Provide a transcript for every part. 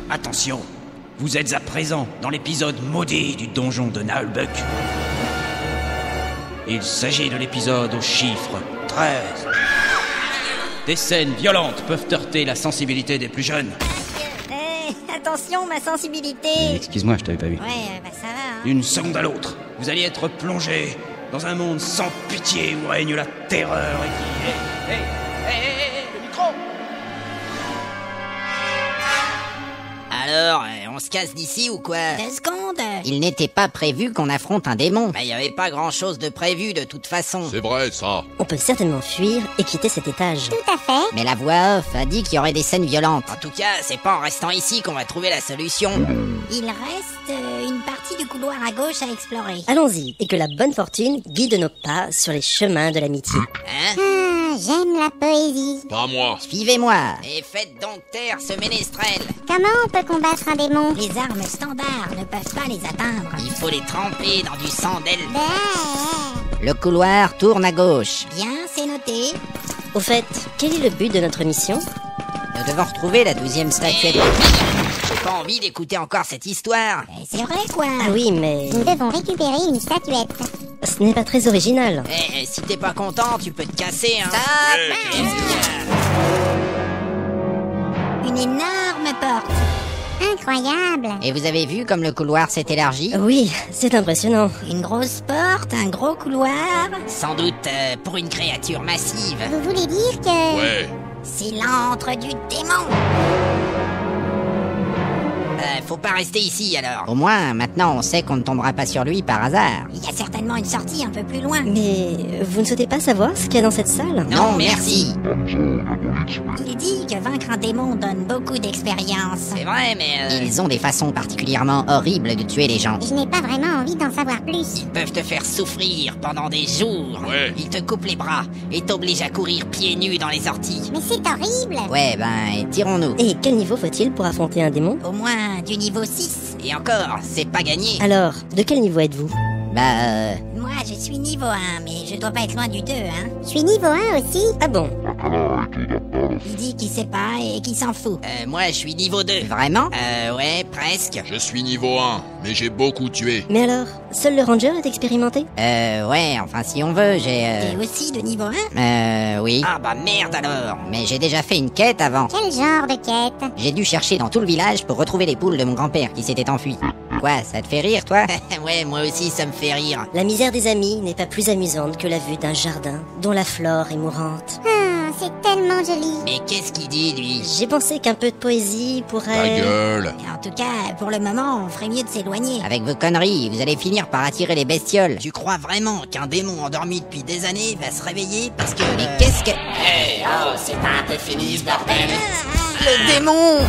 Attention, vous êtes à présent dans l'épisode maudit du donjon de Naalbuck. Il s'agit de l'épisode au chiffre 13. Des scènes violentes peuvent heurter la sensibilité des plus jeunes. Attention, ma sensibilité. Excuse-moi, je t'avais pas vu. Ouais, bah ça va, hein. D'une seconde à l'autre, vous allez être plongé dans un monde sans pitié où règne la terreur et qui... Hey, le micro! Alors, on se casse d'ici ou quoi? 2 secondes. Il n'était pas prévu qu'on affronte un démon. Bah, y avait pas grand chose de prévu de toute façon. C'est vrai, ça. On peut certainement fuir et quitter cet étage. Tout à fait. Mais la voix off a dit qu'il y aurait des scènes violentes. En tout cas, c'est pas en restant ici qu'on va trouver la solution. Il reste une partie du couloir à gauche à explorer. Allons-y, et que la bonne fortune guide nos pas sur les chemins de l'amitié. Hein? J'aime la poésie. Pas moi. Suivez-moi. Et faites donc taire ce ménestrel. Comment on peut combattre un démon? Les armes standards ne peuvent pas les atteindre. Il faut les tremper dans du sang d'elfe. Bah, Le couloir tourne à gauche. bien, c'est noté. Au fait, quel est le but de notre mission? Nous devons retrouver la 12e statuette. J'ai pas envie d'écouter encore cette histoire. C'est vrai, quoi. Ah oui, mais Nous devons récupérer une statuette. ce n'est pas très original. Si t'es pas content, tu peux te casser, hein. Une énorme porte. Incroyable. Et vous avez vu comme le couloir s'est élargi? Oui, c'est impressionnant. Une grosse porte, un gros couloir. Sans doute pour une créature massive. Vous voulez dire que... Ouais. C'est l'antre du démon. Faut pas rester ici alors. Au moins, maintenant on sait qu'on ne tombera pas sur lui par hasard. Il y a certainement une sortie un peu plus loin. Mais vous ne souhaitez pas savoir ce qu'il y a dans cette salle? Non, merci. Il dit que vaincre un démon donne beaucoup d'expérience. C'est vrai, mais... Ils ont des façons particulièrement horribles de tuer les gens. Je n'ai pas vraiment envie d'en savoir plus. Ils peuvent te faire souffrir pendant des jours. Ouais. Ils te coupent les bras et t'obligent à courir pieds nus dans les orties. Mais c'est horrible. Ouais, ben, tirons-nous. Et quel niveau faut-il pour affronter un démon? Au moins du niveau 6. Et encore, c'est pas gagné. Alors, de quel niveau êtes-vous? Moi, je suis niveau 1, mais je dois pas être loin du 2, hein. Je suis niveau 1 aussi. Ah bon? Il dit qu'il sait pas et qu'il s'en fout. Moi, je suis niveau 2. Vraiment? Ouais, presque. Je suis niveau 1, mais j'ai beaucoup tué. Mais alors, seul le ranger est expérimenté? Ouais, enfin, si on veut, T'es aussi de niveau 1? Oui. Ah bah merde alors. Mais j'ai déjà fait une quête avant. Quel genre de quête? J'ai dû chercher dans tout le village pour retrouver les poules de mon grand-père qui s'était enfui. Quoi, ça te fait rire, toi? Ouais, moi aussi, ça me fait rire. La misère des amis n'est pas plus amusante que la vue d'un jardin dont la flore est mourante. Ah, c'est tellement joli. Mais qu'est-ce qu'il dit, lui? J'ai pensé qu'un peu de poésie Ta pourrait... gueule. En tout cas, pour le moment, on ferait mieux de s'éloigner. Avec vos conneries, vous allez finir par attirer les bestioles. Tu crois vraiment qu'un démon endormi depuis des années va se réveiller parce que... Mais qu'est-ce que... C'est pas un peu fini ce bordel? Le démon!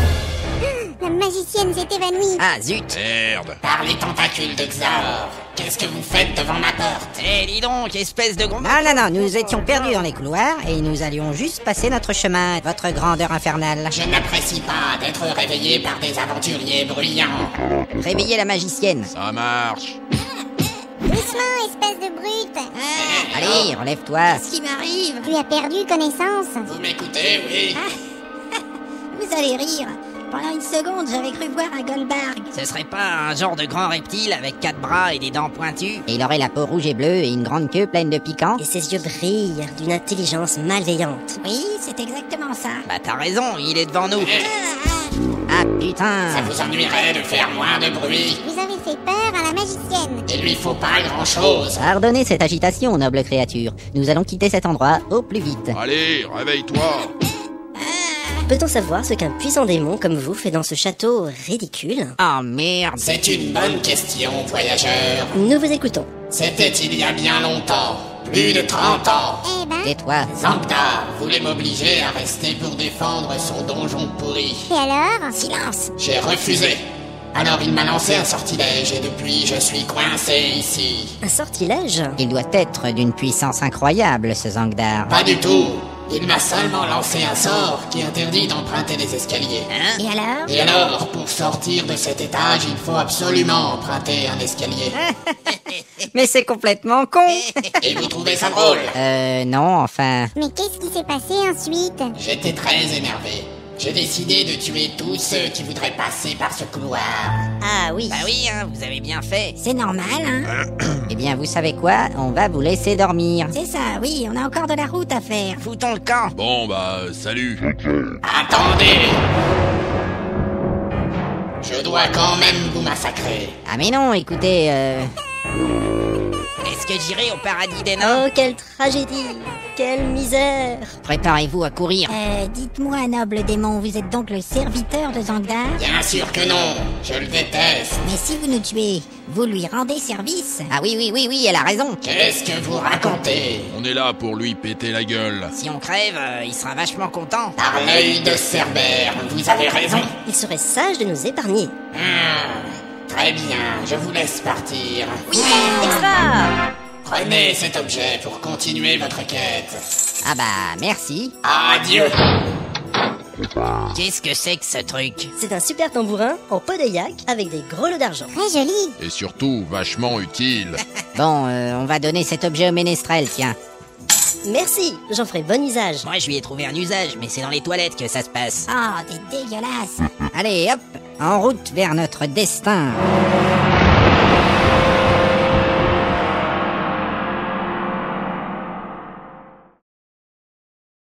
La magicienne s'est évanouie. Ah, zut! Merde. Par les tentacules de Xaor, qu'est-ce que vous faites devant ma porte? Dis donc, espèce de gros... Non, nous étions perdus dans les couloirs et nous allions juste passer notre chemin, votre grandeur infernale. Je n'apprécie pas d'être réveillé par des aventuriers bruyants. Réveillez la magicienne. Ça marche. Doucement, espèce de brute. Allez, relève-toi. Qu'est-ce qui m'arrive? Tu as perdu connaissance. Vous m'écoutez, oui? Vous allez rire. Pendant une seconde, j'avais cru voir un Goldberg. Ce serait pas un genre de grand reptile avec 4 bras et des dents pointues? Et il aurait la peau rouge et bleue et une grande queue pleine de piquants? Et ses yeux brillent d'une intelligence malveillante. Oui, c'est exactement ça. Bah t'as raison, il est devant nous. Ah putain! Ça vous ennuierait de faire moins de bruit? Vous avez fait peur à la magicienne. Il lui faut pas grand-chose. Pardonnez cette agitation, noble créature. Nous allons quitter cet endroit au plus vite. Allez, réveille-toi. Peut-on savoir ce qu'un puissant démon comme vous fait dans ce château ridicule? Oh merde! C'est une bonne question, voyageur. Nous vous écoutons. C'était il y a bien longtemps. Plus de 30 ans. Eh ben, Tais-toi. Zangda voulait m'obliger à rester pour défendre son donjon pourri. et alors? Silence. J'ai refusé. Alors il m'a lancé un sortilège et depuis je suis coincé ici. Un sortilège? Il doit être d'une puissance incroyable, ce Zangdar. Pas du tout. Il m'a seulement lancé un sort qui interdit d'emprunter les escaliers. Et alors? Et alors, pour sortir de cet étage, il faut absolument emprunter un escalier. Mais c'est complètement con! Et vous trouvez ça drôle? Non, enfin... Mais qu'est-ce qui s'est passé ensuite? J'étais très énervé. J'ai décidé de tuer tous ceux qui voudraient passer par ce couloir. Ah oui. Bah oui, hein, vous avez bien fait. C'est normal, hein. Eh bien, vous savez quoi? On va vous laisser dormir. C'est ça, oui, on a encore de la route à faire. Foutons le camp. Bon, bah, salut. Attendez! Je dois quand même vous massacrer. Ah mais non, écoutez, Est-ce que j'irai au paradis des nains? Oh, quelle tragédie. Quelle misère. Préparez-vous à courir. Dites-moi, noble démon, vous êtes donc le serviteur de Zangdar? Bien sûr que non, je le déteste. Mais si vous nous tuez, vous lui rendez service? Ah oui, elle a raison. Qu'est-ce que vous racontez? On est là pour lui péter la gueule. Si on crève, il sera vachement content. Par l'œil de Cerbère, vous avez raison. Il serait sage de nous épargner. Très bien, je vous laisse partir. Extra. Prenez cet objet pour continuer votre quête. Ah bah, merci. Adieu. Qu'est-ce que c'est que ce truc? C'est un super tambourin en peau de yak avec des gros lots d'argent. Très joli. Et surtout, vachement utile. Bon, on va donner cet objet au ménestrel, tiens. Merci, j'en ferai bon usage. Moi, je lui ai trouvé un usage, mais c'est dans les toilettes que ça se passe. Oh, t'es dégueulasse. Allez, hop, en route vers notre destin.